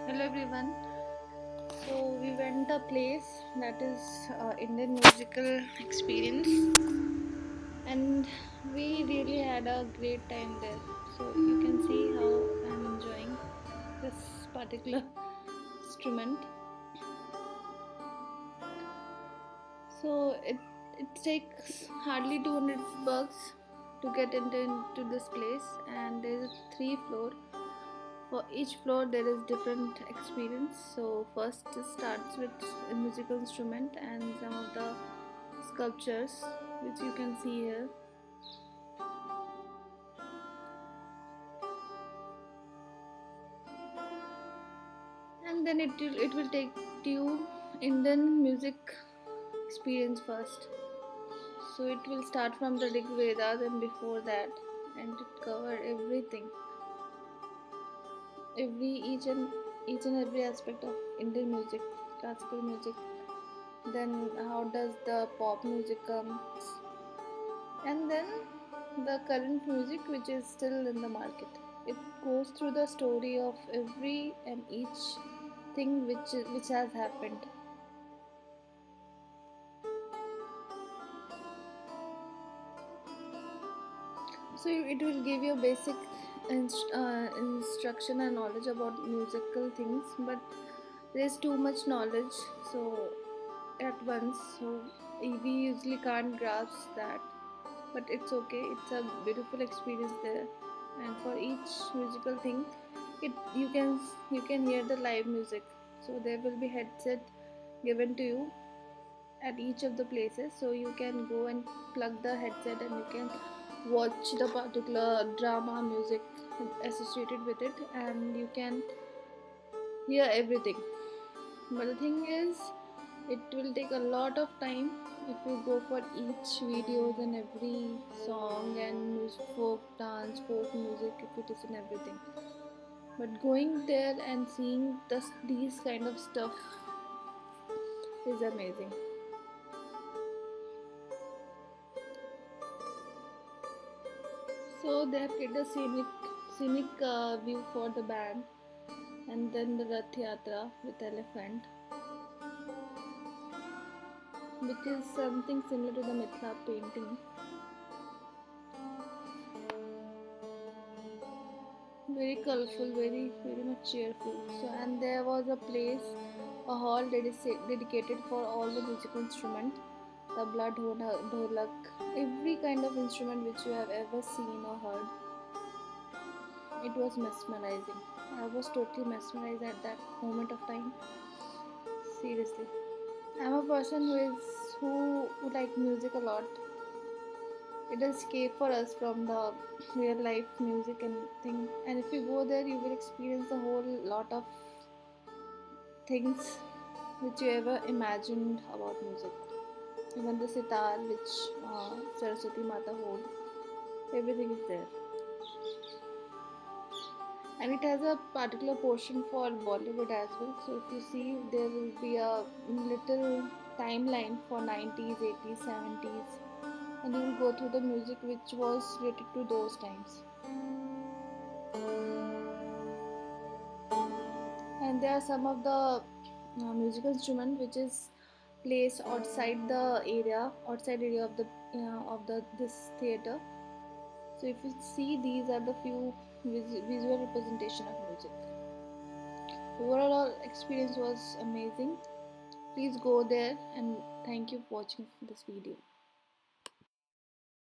Hello everyone. So we went a place that is Indian musical experience, and we really had a great time there. So you can see how I'm enjoying this particular instrument. So it takes hardly 200 bucks to get into this place, and there is three floor. For each floor there is different experience. So first it starts with a musical instrument and some of the sculptures which you can see here. And then it will take you Indian music experience first. So it will start from the Rig Vedas and before that, and it cover everything, each and every aspect of Indian music, classical music. Then how does the pop music comes, and then the current music which is still in the market. It goes through the story of every and each thing which has happened. So it will give you basic instruction and knowledge about musical things, but there is too much knowledge so at once, so we usually can't grasp that, but it's okay. It's a beautiful experience there, and for each musical thing, it you can hear the live music. So there will be headset given to you at each of the places, so you can go and plug the headset and you can watch the particular drama music associated with it, and you can hear everything. But the thing is, it will take a lot of time if you go for each videos and every song and folk dance, folk music, if it is in everything. But going there and seeing these kind of stuff is amazing. So they have created a scenic view for the band, and then the Rath Yatra with elephant, which is something similar to the Mithila painting. Very colorful, very much cheerful. So, and there was a place, a hall dedicated for all the musical instrument, tabla, dholak, every kind of instrument which you have ever seen or heard. It was mesmerizing. I was totally mesmerized at that moment of time. Seriously, I'm a person who like music a lot. It is escape for us from the real life music and thing. And if you go there, you will experience a whole lot of things which you ever imagined about music. Even the sitar which Saraswati Mata holds, everything is there. And it has a particular portion for Bollywood as well. So if you see, there will be a little timeline for 90s, 80s, 70s, and you will go through the music which was related to those times. And there are some of the musical instrument which is placed outside area of the this theater. So if you see, these are the few visual representation of music. Overall experience was amazing. Please go there, and thank you for watching this video.